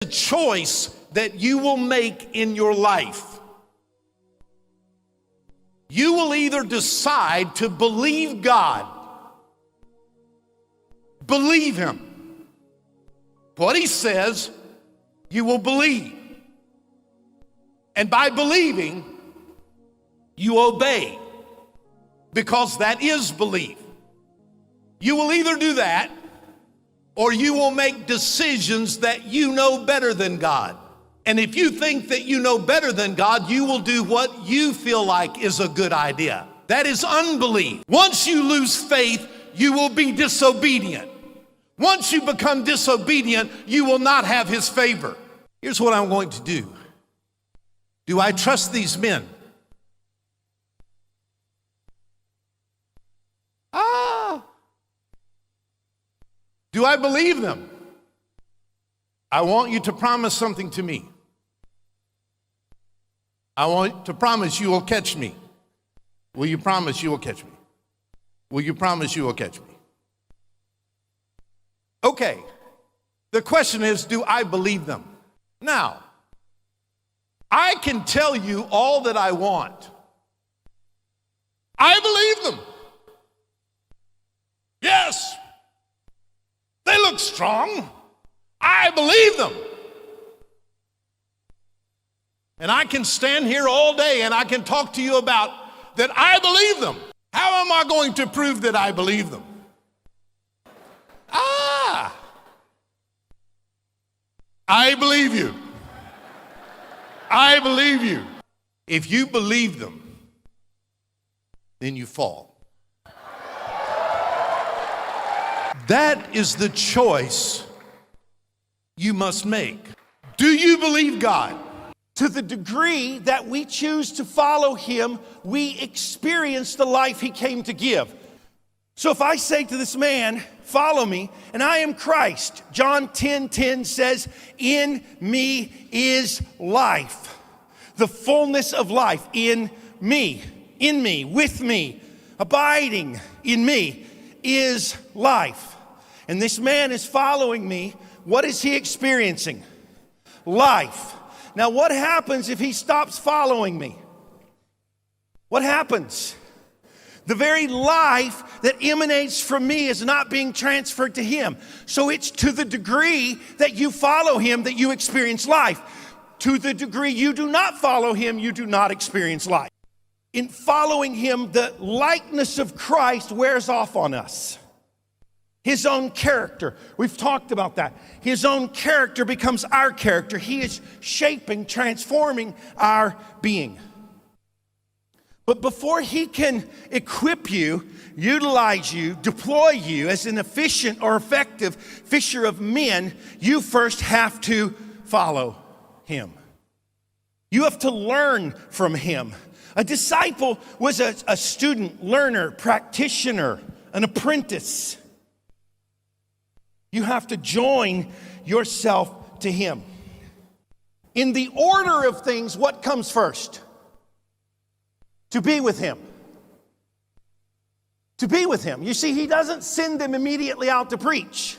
a choice that you will make in your life. You will either decide to believe God, believe Him. What He says, you will believe. And by believing, you obey, because that is belief. You will either do that, or you will make decisions that you know better than God. And if you think that you know better than God, you will do what you feel like is a good idea. That is unbelief. Once you lose faith, you will be disobedient. Once you become disobedient, you will not have His favor. Here's what I'm going to do. Do I trust these men? Do I believe them? I want you to promise something to me. I want to promise you will catch me. Will you promise you will catch me? Will you promise you will catch me? Okay. The question is, do I believe them? Now, I can tell you all that I want. I believe them. Yes. They look strong. I believe them. And I can stand here all day and I can talk to you about that I believe them. How am I going to prove that I believe them? I believe you. I believe you. If you believe them, then you fall. That is the choice you must make. Do you believe God? To the degree that we choose to follow Him, we experience the life He came to give. So if I say to this man, follow me, and I am Christ, John 10:10 says, in me is life. The fullness of life in me, with me, abiding in me is life. And this man is following me. What is he experiencing? Life. Now, what happens if he stops following me? What happens? The very life that emanates from me is not being transferred to him. So it's to the degree that you follow him that you experience life. To the degree you do not follow him, you do not experience life. In following him, the likeness of Christ wears off on us. His own character. We've talked about that. His own character becomes our character. He is shaping, transforming our being. But before he can equip you, utilize you, deploy you as an efficient or effective fisher of men, you first have to follow him. You have to learn from him. A disciple was a student, learner, practitioner, an apprentice. You have to join yourself to him. In the order of things, what comes first? To be with him. To be with him. You see, he doesn't send them immediately out to preach.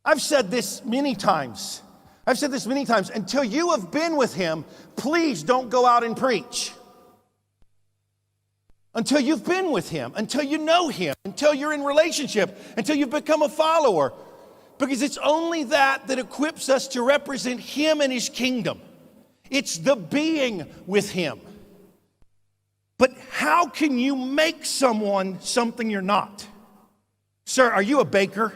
I've said this many times. Until you have been with him, please don't go out and preach. Until you've been with him, until you know him, until you're in relationship, until you've become a follower. Because it's only that equips us to represent him and his kingdom. It's the being with him. But how can you make someone something you're not? Sir, are you a baker?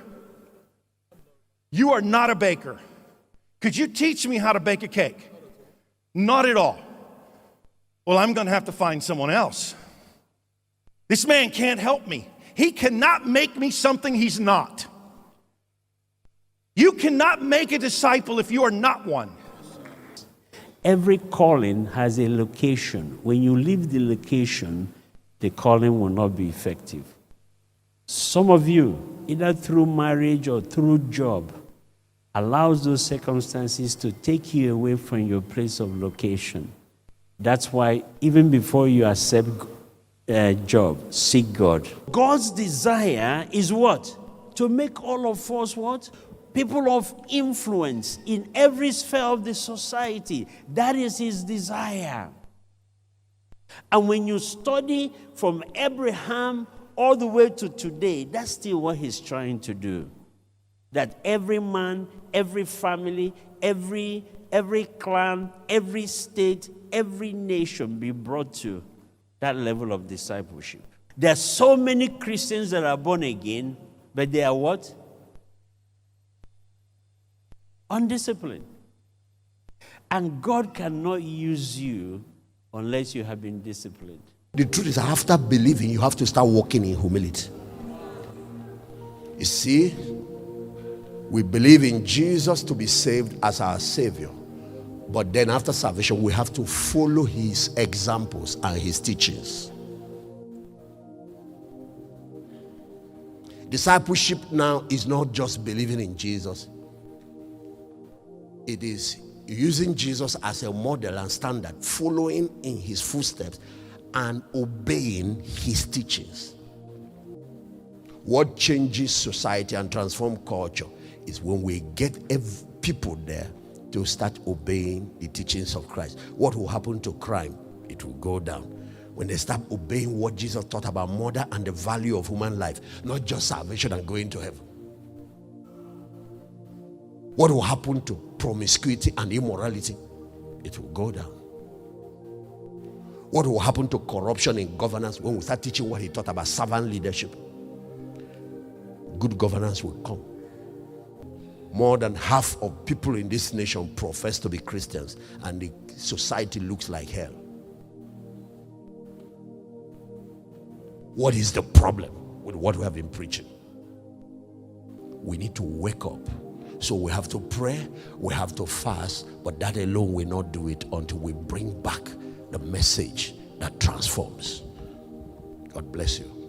You are not a baker. Could you teach me how to bake a cake? Not at all. Well, I'm going to have to find someone else. This man can't help me. He cannot make me something he's not. You cannot make a disciple if you are not one. Every calling has a location. When you leave the location, the calling will not be effective. Some of you, either through marriage or through job, allows those circumstances to take you away from your place of location. That's why even before you accept a job, seek God. God's desire is what? To make all of us what? people of influence in every sphere of the society. That is his desire. And when you study from Abraham all the way to today, that's still what he's trying to do. That every man, every family, every clan, every state, every nation be brought to that level of discipleship. There are so many Christians that are born again, but they are what? Undisciplined. And God cannot use you unless you have been disciplined. The truth is, after believing, you have to start walking in humility. You see, we believe in Jesus to be saved as our Savior. But then after salvation, we have to follow his examples and his teachings. Discipleship now is not just believing in Jesus. It is using Jesus as a model and standard, following in his footsteps and obeying his teachings. What changes society and transforms culture is when we get people there to start obeying the teachings of Christ. What will happen to crime? It will go down. When they start obeying what Jesus taught about murder and the value of human life, not just salvation and going to heaven. What will happen to promiscuity and immorality? It will go down. What will happen to corruption in governance when we start teaching what he taught about servant leadership? Good governance will come. More than half of people in this nation profess to be Christians, and the society looks like hell. What is the problem with what we have been preaching? We need to wake up. So we have to pray, we have to fast, but that alone will not do it until we bring back the message that transforms. God bless you.